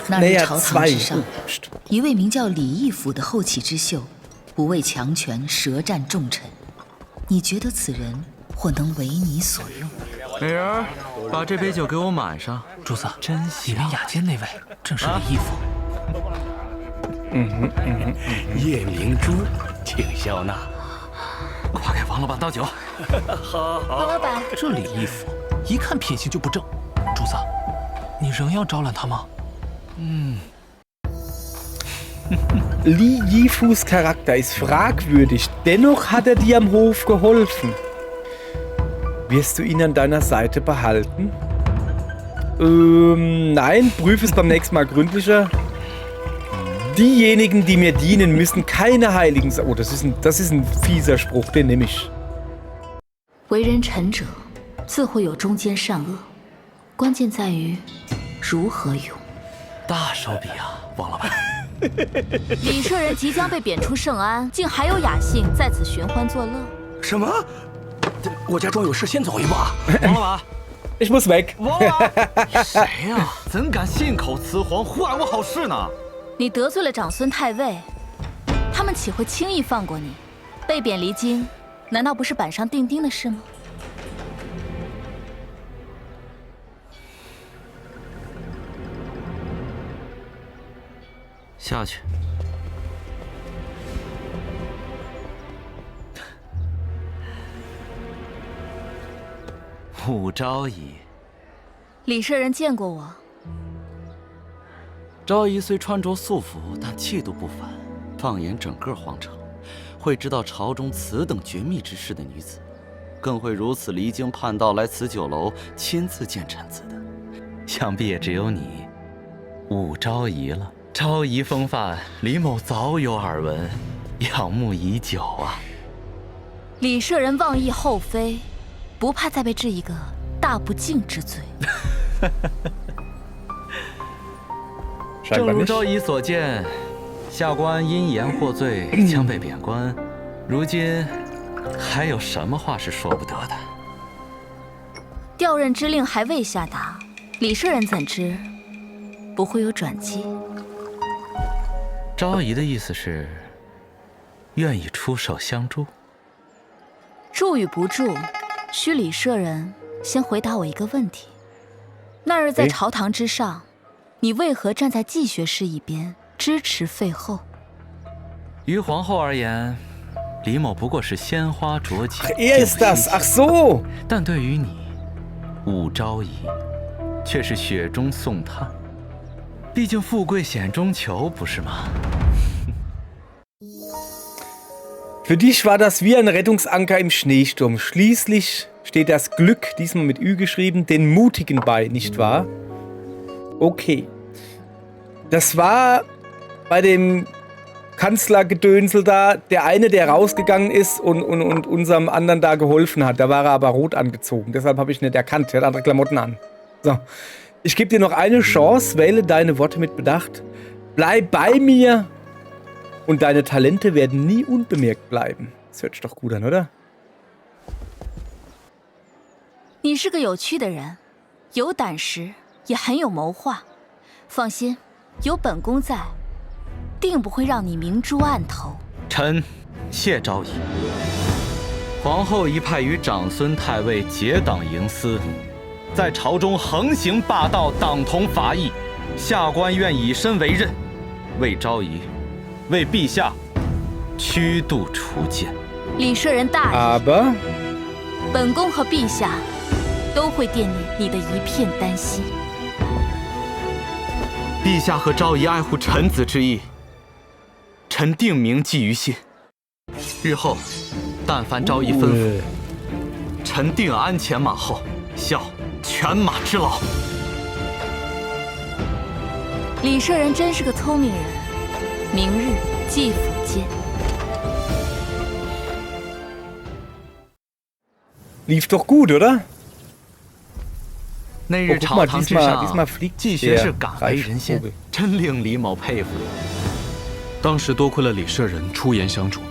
那日朝堂之上，一位名叫李义府的后起之秀，不畏强权，舌战重臣。你觉得此人或能为你所用？美人儿，把这杯酒给我满上。主子，真里面雅间那位正是李义府。夜明珠，请笑纳。快给王老板倒酒。好，王老板，这李义府一看品行就不正。主子，你仍要招揽他吗？Li Yifus Charakter ist fragwürdig, dennoch hat er dir am Hof geholfen. Wirst du ihn an deiner Seite behalten? Nein, prüfe es beim nächsten Mal gründlicher. Diejenigen, die mir dienen, müssen keine Heiligen sein. Oh, das ist ein fieser Spruch, den nehme ich. 为人臣者，自会有中间善恶，关键在于如何用。大手笔啊，王老板。李舍人即将被贬出圣安，竟还有雅兴在此寻欢作乐。什么？我家庄有事，先走一步啊！王老板，Ich muss weg. 王老板，谁呀？怎敢信口雌黄，祸害我好事呢？你得罪了长孙太尉，他们岂会轻易放过你？被贬离京，难道不是板上钉钉的事吗？下去。武昭仪，李舍人见过我。昭仪虽穿着素服，但气度不凡。放眼整个皇城，会知道朝中此等绝密之事的女子，更会如此离经叛道来此酒楼亲自见臣子的，想必也只有你，武昭仪了。昭仪风范，李某早有耳闻，仰慕已久啊。李舍人妄议后妃，不怕再被治一个大不敬之罪。正如昭仪所见，下官因言获罪，将被贬官。如今还有什么话是说不得的？调任之令还未下达，李舍人怎知不会有转机？昭仪的意思是，愿意出手相助？助与不助，需李舍人先回答我一个问题：那日在朝堂之上，你为何站在季学士一边，支持废后？于皇后而言，李某不过是鲜花着锦。Ach so。但对于你，武昭仪，却是雪中送炭。毕竟富贵险中求，不是吗？ Für dich war das wie ein Rettungsanker im Schneesturm. Schließlich steht das Glück, diesmal mit Ü geschrieben, den Mutigen bei, nicht wahr? Okay. Das war bei dem Kanzlergedönsel da, der eine, der rausgegangen ist und unserem anderen da geholfen hat. Da war er aber rot angezogen, deshalb habe ich ihn nicht erkannt. Er hat andere Klamotten an. So. Ich gebe dir noch eine Chance, wähle deine Worte mit Bedacht. Bleib bei mir und deine Talente werden nie unbemerkt bleiben. Das hört sich doch gut an, oder? 你是个有趣的人，有胆识，也很有谋划。放心，有本宫在，定不会让你明珠暗投。臣谢昭仪。皇后一派与长孙太尉结党营私，在朝中横行霸道，党同伐异。下官愿以身为刃，为昭仪，为陛下驱渡除奸。李舍人大意，本宫和陛下都会惦念你的一片丹心。陛下和昭仪爱护臣子之意，臣定铭记于心。日后但凡昭仪吩咐，臣定鞍前马后，效犬马之劳。李舍人真是个聪明人，明日继府见。Lief doch gut, oder? 那日朝堂之上，季学士敢为人先，真令李某佩服。当时多亏了李舍人出言相助，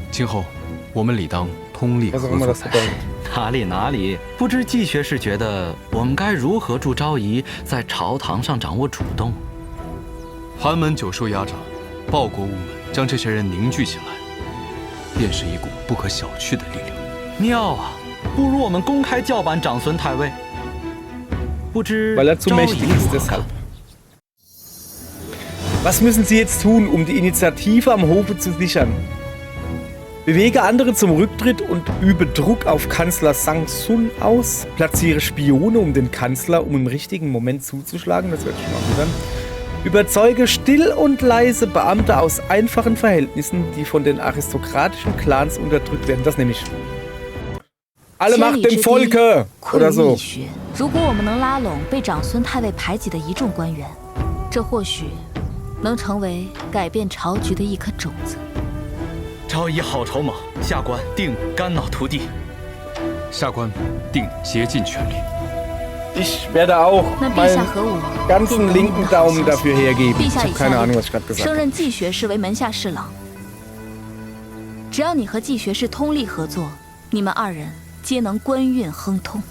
今后我们理当通力合作才是。哪里，不知季学士觉得我们该如何助昭仪在朝堂上掌握主动？寒门久受压榨，报国无门，将这些人凝聚起来，便是一股不可小觑的力量。妙啊！不如我们公开叫板长孙太尉。不知 Weil er zu 昭 mächtig 仪 ist, 如何 deshalb. Was müssen Sie jetzt tun, um die Initiative am Hofe zu sichern? Bewege andere zum Rücktritt und übe Druck auf Kanzler Sang-sun aus. Platziere Spione um den Kanzler, um im richtigen Moment zuzuschlagen. Das wird schon mal gut an. Überzeuge still und leise Beamte aus einfachen Verhältnissen, die von den aristokratischen Clans unterdrückt werden. Das nehme ich. Alle Macht dem Volke! Oder so. 如果我们能拉拢被长孙太尉排挤的一众官员，这或许能成为改变朝局的一颗种子。昭仪好筹谋，下官定肝脑涂地。下官定竭尽全力。 Ich werde auch 那陛下 meinen 和我 ganzen linken Daumen dafür hergeben. 陛 Ich 下 habe 以 keine 下 Ahnung, 令 was ich gerade gesagt 升 habe. 任季学士为门下侍郎。只要你和季学士通力合作，你们二人皆能官运亨通。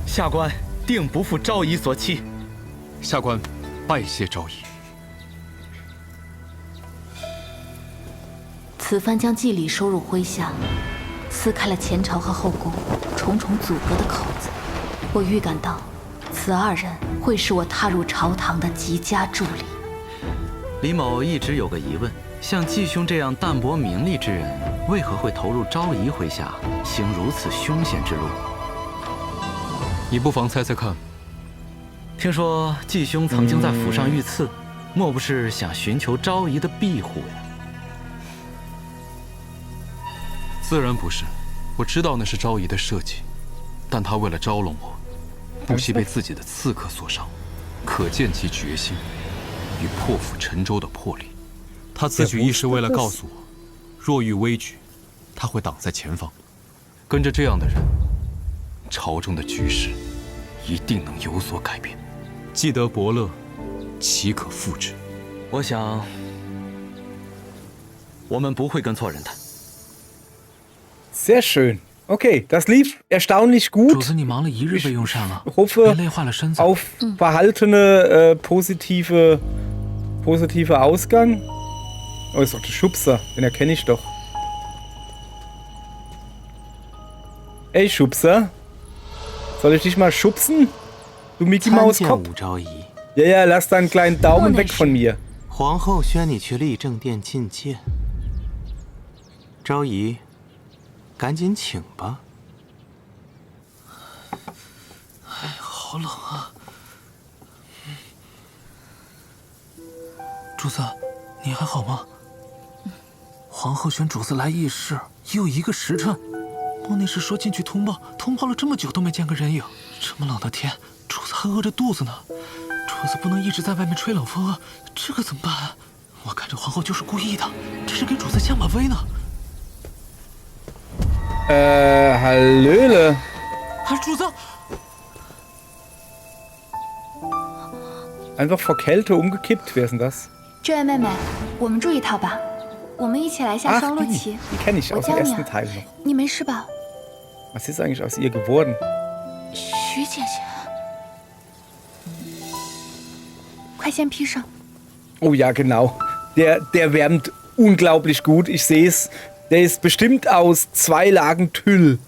下官定不负昭仪所期。下官拜谢昭仪。此番将季礼收入麾下，撕开了前朝和后宫重重阻隔的口子。我预感到，此二人会是我踏入朝堂的极佳助力。李某一直有个疑问：像季兄这样淡泊名利之人，为何会投入昭仪麾下，行如此凶险之路？你不妨猜猜看。听说季兄曾经在府上遇刺，莫不是想寻求昭仪的庇护呀？自然不是，我知道那是昭仪的设计，但她为了招拢我，不惜被自己的刺客所伤，可见其决心与破釜沉舟的魄力。他此举亦是为了告诉我，若遇危局，他会挡在前方。跟着这样的人，朝中的局势一定能有所改变。既得伯乐，岂可复之？我想，我们不会跟错人的。 Sehr schön. Okay, das lief erstaunlich 主 gut. 子，你忙了一日被用膳了， hoffe 别累坏了身子。 auf verhaltene, positive Ausgang. Oh, ist doch der Schubser. Den erkenne ich doch. Ey, Schubser. Soll ich dich mal schubsen? Du Mickey Maus Kopf. 武昭仪， Ja, ja, lass deinen kleinen Daumen weg von mir. 皇后宣你去立正殿觐见。昭仪，赶紧请吧。哎，好冷啊！主子，你还好吗？皇后宣主子来议事，已有1个时辰。莫内侍说进去通报，通报了这么久都没见个人影。这么冷的天，主子还饿着肚子呢。主子不能一直在外面吹冷风啊，这可怎么办啊？我看这皇后就是故意的，这是给主子下马威呢。Hallöle. 主子。 Einfach vor Kälte umgekippt. Wer ist denn das? 这位妹妹，我们住一套吧。我们一起来下 Ach, 双陆 die. 棋。 Die kenne ich 我 aus dem 教你 ersten 啊。 Teil noch. 你没事吧？ Was ist eigentlich aus ihr geworden? 徐姐姐，快先披上。 Oh ja, genau. Der wärmt unglaublich gut. Ich sehe es. Der ist bestimmt aus 2 Lagen Tüll.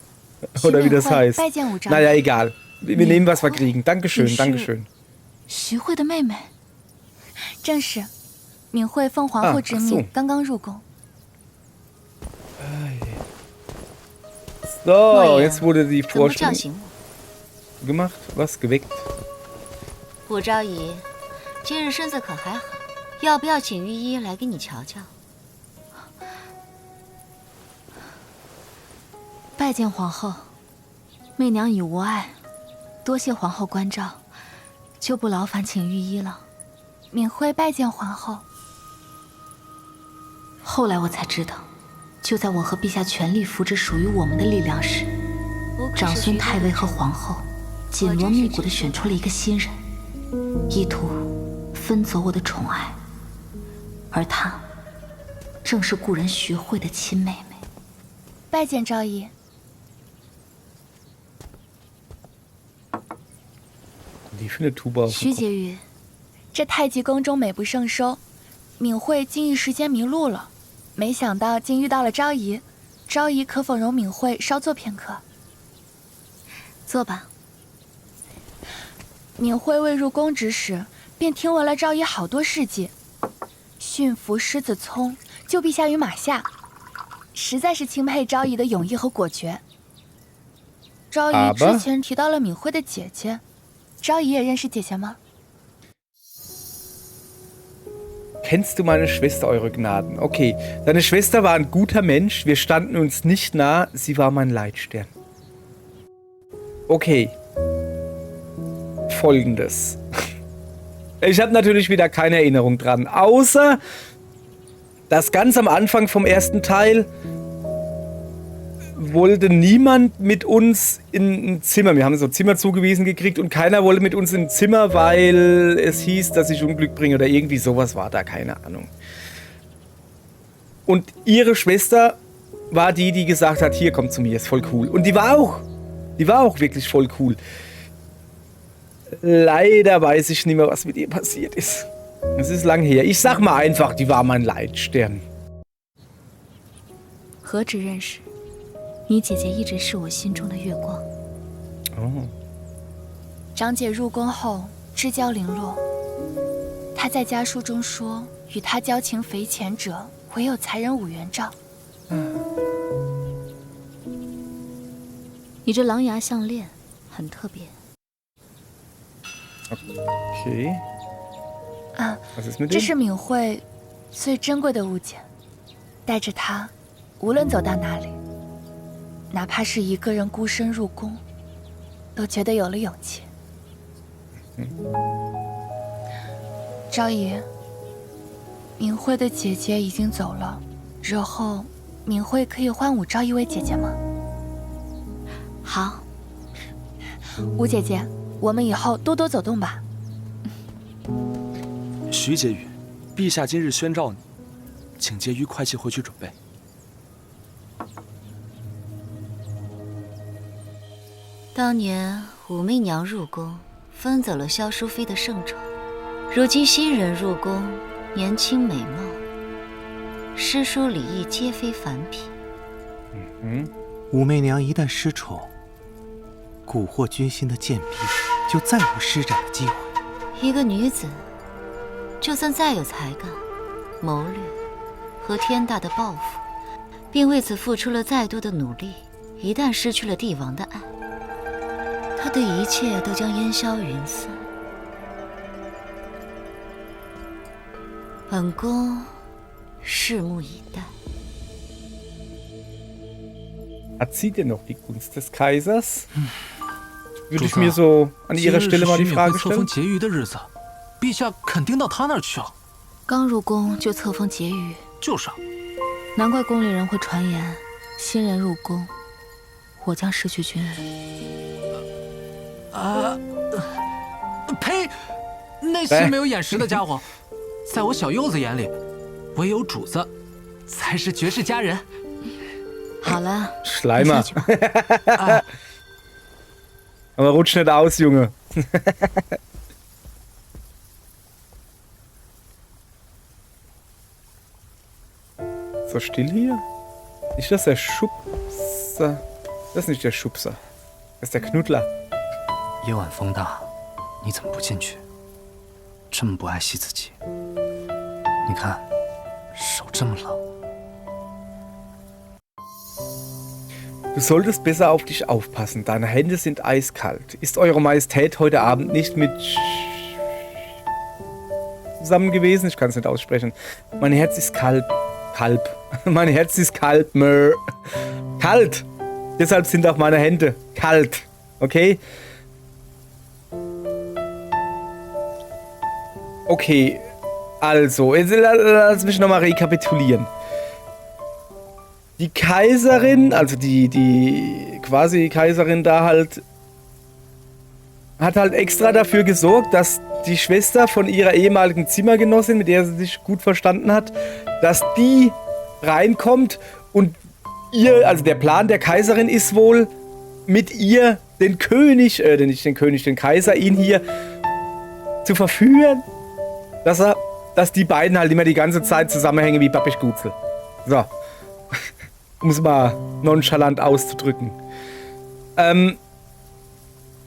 Oder wie das heißt. Naja, egal. Wir nehmen, was wir kriegen. Dankeschön, Dankeschön. 徐慧的妹妹。正是，敏慧奉皇后之命，刚刚入宫。 So, jetzt wurde die 怎么叫 Vorstellung 醒我？ gemacht. Was? Geweckt. 武昭仪，今日身子可还好？要不要请御医来给你瞧瞧？拜见皇后，媚娘已无碍，多谢皇后关照，就不劳烦请御医了。敏慧拜见皇后。后来我才知道，就在我和陛下全力扶植属于我们的力量时，长孙太尉和皇后紧锣密鼓地选出了一个新人，意图分走我的宠爱，而她正是故人徐慧的亲妹妹。拜见昭仪。 Die findet Tuba. 徐婕妤，这太极宫中美不胜收，敏慧竟一时间迷路了，没想到竟遇到了昭仪。昭仪可否容敏慧稍坐片刻？坐吧。敏慧未入宫之时，便听闻了昭仪好多事迹，驯服狮子聪，救陛下于马下，实在是钦佩昭仪的勇毅和果决。昭仪之前提到了敏慧的姐姐，昭仪也认识姐姐吗？ Kennst du meine Schwester, Eure Gnaden? Okay, deine Schwester war ein guter Mensch, wir standen uns nicht nah, sie war mein Leitstern. Okay. Folgendes. Ich habe natürlich wieder keine Erinnerung dran, außer dass ganz am Anfang vom ersten Teil wollte niemand mit uns in ein Zimmer. Wir haben so Zimmer zugewiesen gekriegt und keiner wollte mit uns in ein Zimmer, weil es hieß, dass ich Unglück bringe oder irgendwie sowas war da, keine Ahnung. Und ihre Schwester war die, die gesagt hat, hier, komm zu mir, ist voll cool. Und die war auch wirklich voll cool. Leider weiß ich nicht mehr, was mit ihr passiert ist. Es ist lang her. Ich sag mal einfach, die war mein Leitstern. 何止认识，你姐姐一直是我心中的月光。哦。长姐入宫后，至交零落。她在家书中说，与她交情匪浅者，唯有才人武元照。你这狼牙项链很特别。Okay. 啊，这是敏慧最珍贵的物件，带着它，无论走到哪里，哪怕是一个人孤身入宫，都觉得有了勇气。昭仪，敏慧的姐姐已经走了，日后敏慧可以唤武昭仪为姐姐吗？好，武姐姐，我们以后多多走动吧。徐婕妤，陛下今日宣召你，请婕妤快些回去准备。当年武媚娘入宫，分走了萧淑妃的圣宠，如今新人入宫，年轻美貌，诗书礼义皆非凡品。武媚娘一旦失宠，蛊惑军心的贱婢就再无施展的机会。一个女子，就算再有才干、谋略和天大的抱负，并为此付出了再多的努力，一旦失去了帝王的爱，她的一切都将烟消云散。本宫拭目以待。Hat sie denn noch die Gunst des Kaisers? Würde ich mir so an ihrer Stelle mal die Frage stellen. 婕妤的日子，陛下肯定到他那儿去啊。刚入宫就册封婕妤，就是啊。难怪宫里人会传言，新人入宫，我将失去军人。呸！那些没有眼识的家伙，在我小柚子眼里，唯有主子才是绝世佳人。好了 Schleimer. Aber rutsch nicht aus, Junge. So still hier? Ist das der Schubser? Das ist nicht der Schubser. Das ist der Knuddler. 夜晚风大，你怎么不进去？这么不爱惜自己，你看手这么冷。 Du solltest besser auf dich aufpassen. Deine Hände sind eiskalt. Ist Eure Majestät heute Abend nicht mit zusammen gewesen? Ich kann es nicht aussprechen. Mein Herz ist kalt. Mein Herz ist kalt. Kalt. Deshalb sind auch meine Hände kalt. Okay? Okay. Also, jetzt lass mich nochmal rekapitulieren. Die Kaiserin, also die quasi Kaiserin da halt, hat halt extra dafür gesorgt, dass die Schwester von ihrer ehemaligen Zimmergenossin, mit der sie sich gut verstanden hat, dass die reinkommt und ihr, also der Plan der Kaiserin ist wohl, mit ihr den König, nicht den König, den Kaiser, ihn hier zu verführen. dass die beiden halt immer die ganze Zeit zusammenhängen wie Babisch Gutzel. So. Um es mal nonchalant auszudrücken.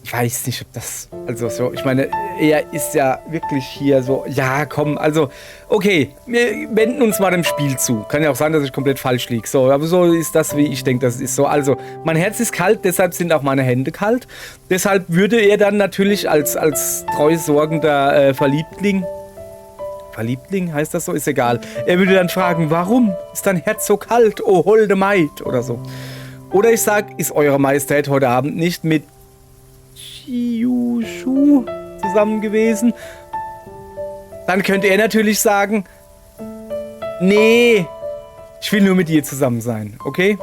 Ich weiß nicht, ob das, also so, ich meine, er ist ja wirklich hier so, ja, komm, also, okay, wir wenden uns mal dem Spiel zu. Kann ja auch sein, dass ich komplett falsch liege. So, aber so ist das, wie ich denke, das ist so. Also, mein Herz ist kalt, deshalb sind auch meine Hände kalt. Deshalb würde er dann natürlich als treu sorgender Verliebtling heißt das so, ist egal. Er würde dann fragen, warum ist dein Herz so kalt, oh holde Maid, oder so. Oder ich sag, ist eure Majestät heute Abend nicht mit Chiushu zusammen gewesen? Dann könnte er natürlich sagen, nee, ich will nur mit dir zusammen sein, okay?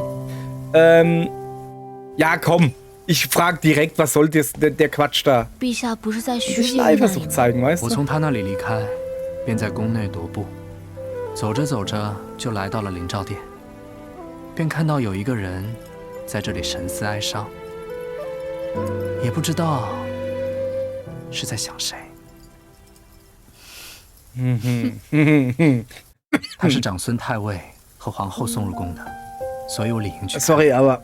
Ja, komm, ich frag direkt, was soll der Quatsch da? Ich will Eifersucht zeigen, weißt du? 我从他那里离开，便在宫内踱步，走着走着就来到了灵照殿，便看到有一个人在这里神思哀伤。 也不知道是在想谁。他是长孙太尉和皇后送入宫的，所以我理应去。Sorry, aber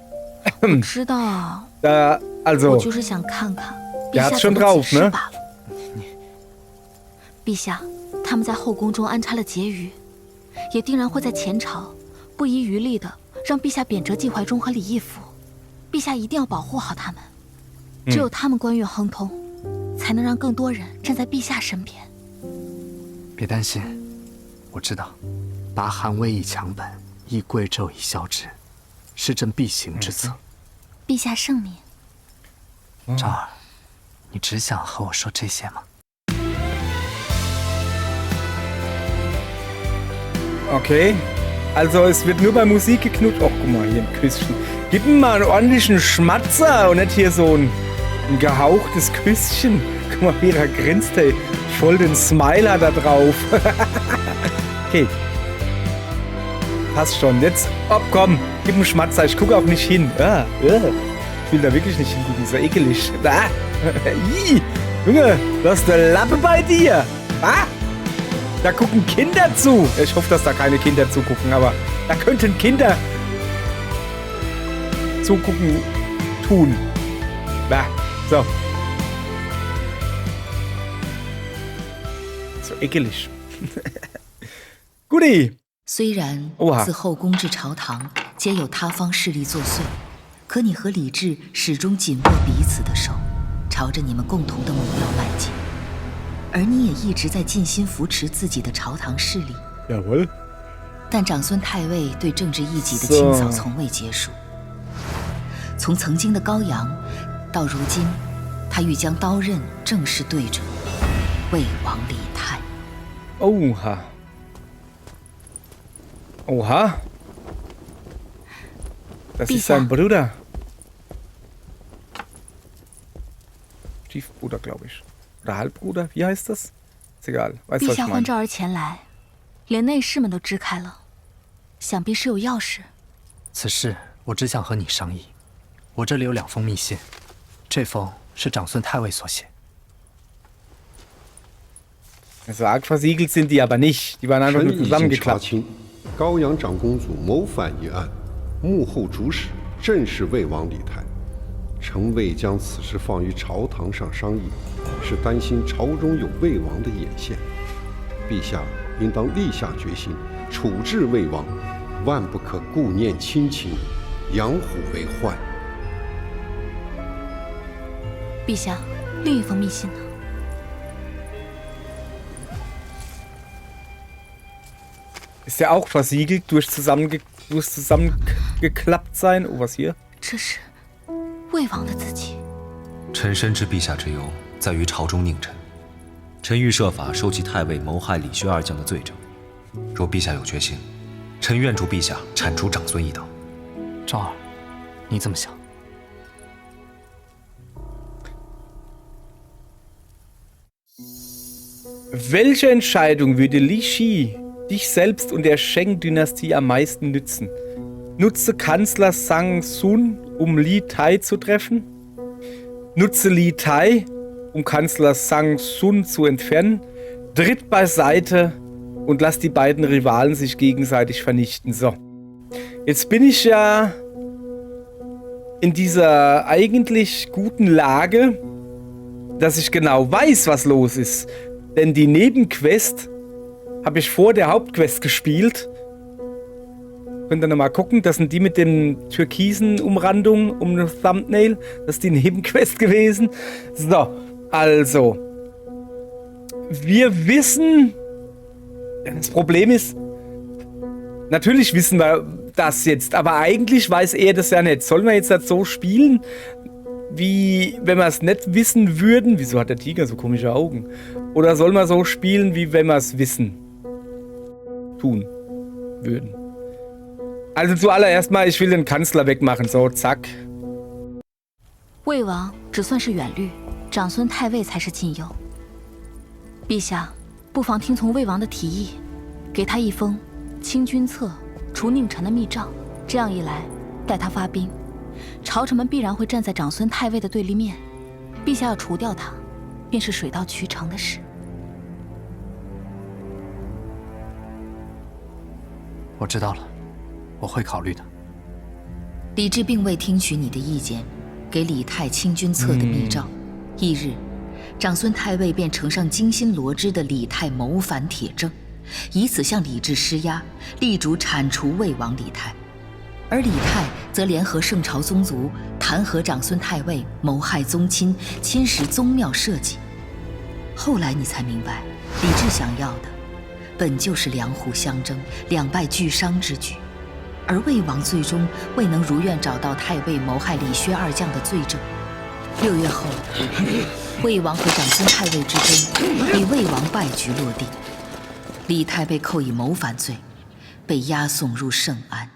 我知道啊，我就是想看看陛下怎么解释罢了。陛下，他们在后宫中安插了婕妤，也定然会在前朝不遗余力的让陛下贬谪季怀忠和李义府。陛下一定要保护好他们。 只有他们官运亨通，才能让更多人站在陛下身边。别担心，我知道，拔韩威以强本，以贵胄以消之，是朕必行之策。陛下圣明。昭儿，你只想和我说这些吗？ Okay, also es wird nur bei Musik geknutscht. Och, guck mal, hier ein Küsschen. Gib ihm mal einen ordentlichen Schmatzer und nicht hier so ein gehauchtes Küsschen. Guck mal, wie er grinst, ey. Voll den Smiler da drauf. Okay. Passt schon. Jetzt, komm, gib ihm einen Schmatzer. Ich gucke auch nicht hin. Ich will da wirklich nicht hingucken. Ist ja ekelig. Junge, du hast eine Lappe bei dir. Da gucken Kinder zu. Ich hoffe, dass da keine Kinder zugucken, aber da könnten Kinder zugucken tun. So. So ekelig. Guti. 虽然自后宫至朝堂皆有他方势力作祟，可你和李治始终紧握彼此的手，朝着你们共同的目标迈进。而你也一直在尽心扶持自己的朝堂势力。但长孙太尉对政治异己的清扫从未结束。从曾经的高阳，到如今，他欲将刀刃正式对准魏王李泰。Oha. Oha. Das ist sein Bruder. Stiefbruder, glaube ich. Oder Halbbruder? Wie heißt das? Ist egal. Weißt du, was ich meine? 陛下唤召儿前来，连内侍们都支开了，想必是有要事。此事我只想和你商议。我这里有2封密信，这封是长孙太尉所写。 Also arg versiegelt sind die aber nicht. Die waren einfach nur zusammengeklappt. 高阳长公主谋反一案，幕后主使正是魏王李泰。臣未将此事放于朝堂上商议，是担心朝中有魏王的眼线。陛下应当立下决心，处置魏王，万不可顾念亲情，养虎为患。陛下，另一封密信呢？ Ist ja auch versiegelt durch zusammengeklappt sein. Oh, was hier? 这是魏王的字迹。臣深知陛下之忧，在于朝中佞臣。臣欲设法收集太尉谋害李薛二将的罪证。若陛下有决心，臣愿助陛下铲除长孙一党。昭儿，你怎么想？ Welche Entscheidung würde Li Shi dich selbst und der Sheng-Dynastie am meisten nützen? Nutze Kanzler Sang Sun, um Li Tai zu treffen? Nutze Li Tai, um Kanzler Sang Sun zu entfernen? tritt beiseite und lasst die beiden Rivalen sich gegenseitig vernichten. So. Jetzt bin ich ja in dieser eigentlich guten Lage, dass ich genau weiß, was los ist. Denn die Nebenquest habe ich vor der Hauptquest gespielt. Könnt ihr nochmal gucken, das sind die mit den türkisen Umrandungen um das Thumbnail. Das ist die Nebenquest gewesen. So, also. Wir wissen, das Problem ist, natürlich wissen wir das jetzt, aber eigentlich weiß er das ja nicht. Sollen wir jetzt das so spielen, wie wenn wir es nicht wissen würden? Wieso hat der Tiger so komische Augen? Oder soll man so spielen, wie wenn wir es wissen? Tun würden. Also zuallererst mal, ich will den Kanzler wegmachen. So, zack. 魏王只算是远虑，长孙太尉才是近忧。陛下，不妨听从魏王的提议，给他一封清君侧除佞臣的密诏。这样一来，待他发兵，朝臣们必然会站在长孙太尉的对立面。陛下要除掉他，便是水到渠成的事。我知道了，我会考虑的。李治并未听取你的意见，给李泰清君侧的密诏。翌日，长孙太尉便呈上精心罗织的李泰谋反帖证，以此向李治施压，力主铲除魏王李泰。而李泰则联合圣朝宗族，弹劾长孙太尉谋害宗亲，侵蚀宗庙社稷。后来你才明白，李治想要的本就是两虎相争、两败俱伤之举，而魏王最终未能如愿找到太尉谋害李薛二将的罪证。6月后，魏王和长孙太尉之争以魏王败局落定，李泰被扣以谋反罪，被押送入圣安。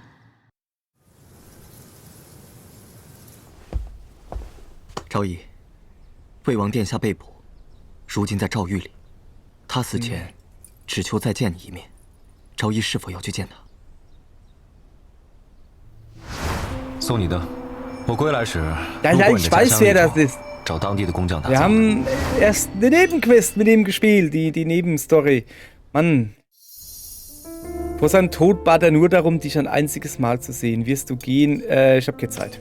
昭仪，魏王殿下被捕，如今在诏狱里。他死前只求再见你一面，昭仪是否要去见他？送你的。我归来时， Ja, ich weiß, wer das ist. 找当地的工匠打。 Wir haben erst eine Nebenquest mit ihm gespielt, die Nebenstory. Mann. Vor seinem Tod bat er nur darum, dich ein einziges Mal zu sehen. Wirst du gehen? Ich habe keine Zeit.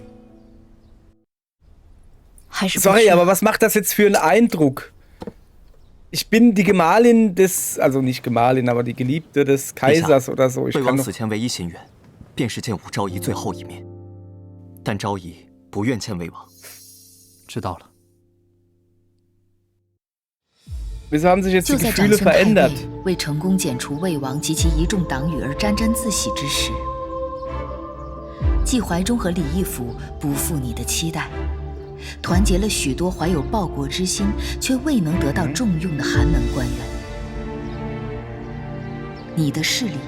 Sorry, aber was macht das jetzt für einen Eindruck? Ich bin die Gemahlin des, also nicht Gemahlin, aber die Geliebte des Kaisers oder so. Ich kann doch... 死前唯一心愿，便是见武昭仪最后一面。但昭仪不愿见魏王。知道了。 Wieso haben sich jetzt die 就在长 Gefühle 孙太 verändert? 尉为成功剪除魏王及其一众党羽而沾沾自喜之时，季怀忠和李义府不负你的期待，团结了许多怀有报国之心却未能得到重用的寒门官员。你的势力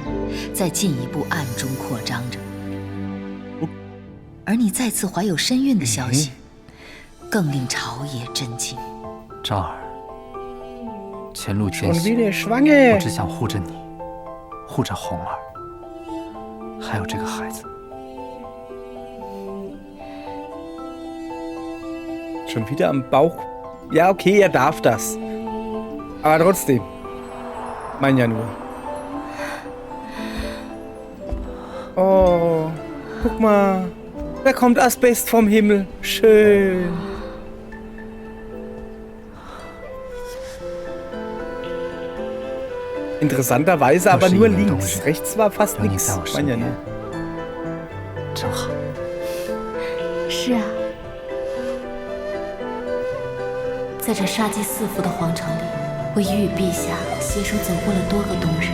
在进一步暗中扩张着，而你再次怀有身孕的消息，更令朝野震惊。昭儿。 前路艰辛，我只想护着你，护着红儿，还有这个孩子。Schon wieder am Bauch. Ja, okay, er darf das. Aber trotzdem. Mein ja nur. Oh, guck mal. Da kommt Asbest vom Himmel. Schön. Interessanterweise aber nur links. Rechts war fast nichts. Mein ja nur. 真好。是啊，在这杀机四伏的皇城里，我已与陛下携手走过了多个冬日。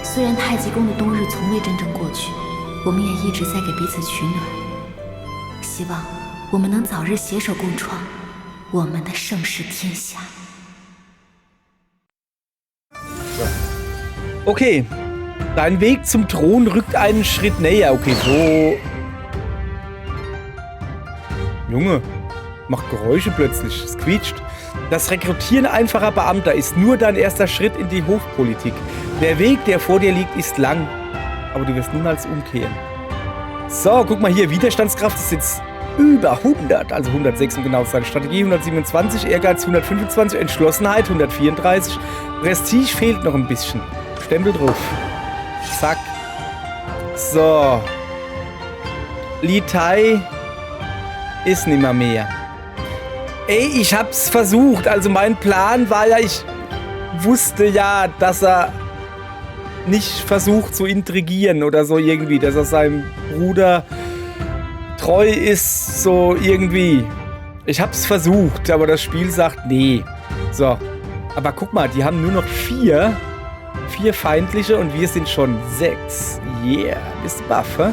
虽然太极宫的冬日从未真正过去，我们也一直在给彼此取暖。希望我们能早日携手共创我们的盛世天下。 Okay, dein Weg zum Thron rückt einen Schritt näher. Okay, so... Junge, macht Geräusche plötzlich. Es quietscht. Das Rekrutieren einfacher Beamter ist nur dein erster Schritt in die Hofpolitik. Der Weg, der vor dir liegt, ist lang. Aber du wirst niemals umkehren. So, guck mal hier. Widerstandskraft ist jetzt über 100, also 106 um genau zu sein. Strategie 127, Ehrgeiz 125, Entschlossenheit 134, Prestige fehlt noch ein bisschen. Stempel drauf. Zack. So. Li Tai ist nimmer mehr. Ey, ich hab's versucht. Also mein Plan war ja, ich wusste ja, dass er nicht versucht zu intrigieren oder so irgendwie, dass er seinem Bruder treu ist, so irgendwie. Ich hab's versucht, aber das Spiel sagt nee. So. Aber guck mal, die haben nur noch 4 feindliche und wir sind schon 6. Yeah, bist du baff, hä?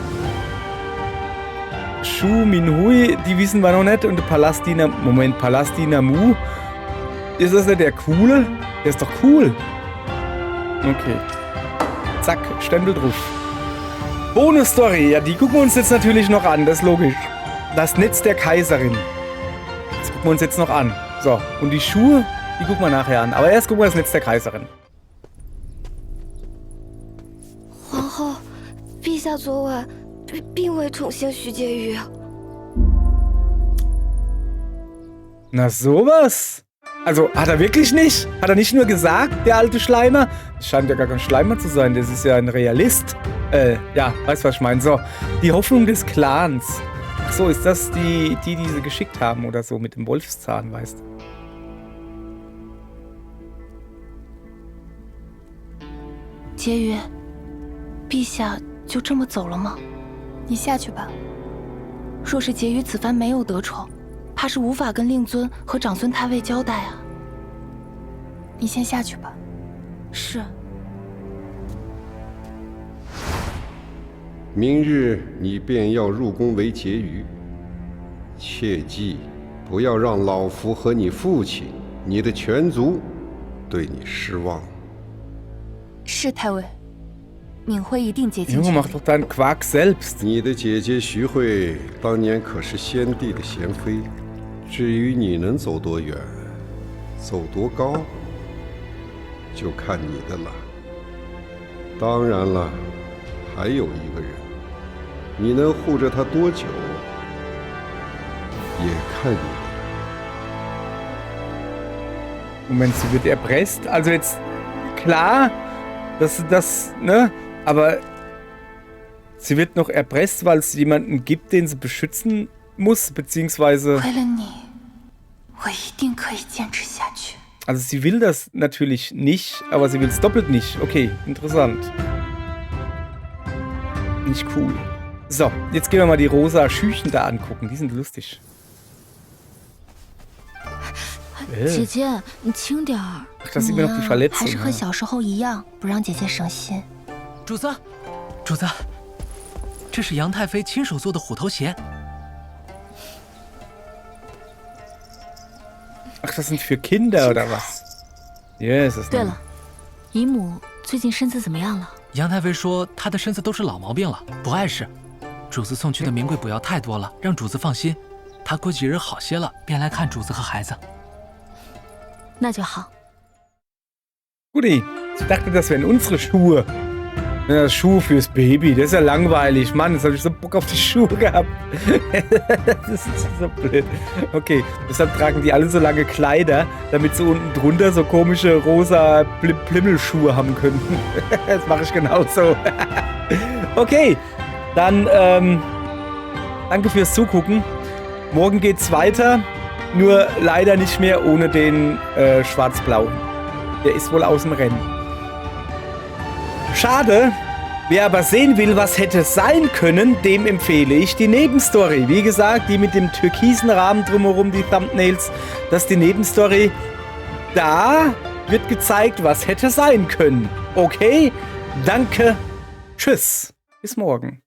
Shu Minhui, die wissen wir noch nicht. Und der Palastina, Moment, Palastina Mu. Ist das nicht der Coole? Der ist doch cool. Okay. Zack, Stempel drauf. Bonus-Story, ja, die gucken wir uns jetzt natürlich noch an, das ist logisch. Das Netz der Kaiserin. Das gucken wir uns jetzt noch an. So, und die Schuhe, die gucken wir nachher an. Aber erst gucken wir das Netz der Kaiserin. 皇后，陛下昨晚并未宠幸徐婕妤。 Na sowas? Also, hat er wirklich nicht? Hat er nicht nur gesagt, der alte Schleimer? Das scheint ja gar kein Schleimer zu sein, das ist ja ein Realist. Ja, weißt was ich meine. So, die Hoffnung des Clans. Ach so, ist das die sie geschickt haben oder so mit dem Wolfszahn, weißt du? 婕妤，陛下就这么走了吗？你下去吧。若是婕妤此番没有得宠，怕是无法跟令尊和长孙太尉交代啊。你先下去吧。是。明日你便要入宫为婕妤，切记不要让老夫和你父亲、你的全族对你失望。 是太尉，敏慧一定竭尽 Junge, mach doch deinen Quark selbst. 你的姐姐徐慧当年可是先帝的贤妃，至于你能走多远，走多高，就看你的了。当然了，还有一个人，你能护着他多久，也看你的。 Moment, sie wird erpresst. Also jetzt, klar, dass das, ne? Aber sie wird noch erpresst, weil es jemanden gibt, den sie beschützen muss, beziehungsweise... Also sie will das natürlich nicht, aber sie will es doppelt nicht. Okay, interessant. Nicht cool. So, jetzt gehen wir mal die rosa Schüchen da angucken. Die sind lustig. 姐姐，你轻点儿。 Das ist immer noch die Verletzung. 还是和小时候一样，不让姐姐省心。主子，主子，这是杨太妃亲手做的虎头鞋。 Ach, das sind für Kinder oder was? Jesus. 对了，姨母最近身子怎么样了？杨太妃说她的身子都是老毛病了，不碍事。主子送去的名贵补药太多了，让主子放心。她过几日好些了，便来看主子和孩子。 那就好。 Guti, ich dachte, das wären unsere Schuhe. Ja, Schuhe fürs Baby, das ist ja langweilig. Mann, jetzt habe ich so Bock auf die Schuhe gehabt. Das ist so blöd. Okay, deshalb tragen die alle so lange Kleider, damit sie unten drunter so komische rosa Plimmelschuhe haben könnten. Das mache ich genauso. Okay, dann danke fürs Zugucken. Morgen geht's weiter. Nur leider nicht mehr ohne den Schwarz-Blauen. Der ist wohl aus dem Rennen. Schade. Wer aber sehen will, was hätte sein können, dem empfehle ich die Nebenstory. Wie gesagt, die mit dem türkisen Rahmen drumherum, die Thumbnails, das ist die Nebenstory. Da wird gezeigt, was hätte sein können. Okay? Danke. Tschüss. Bis morgen.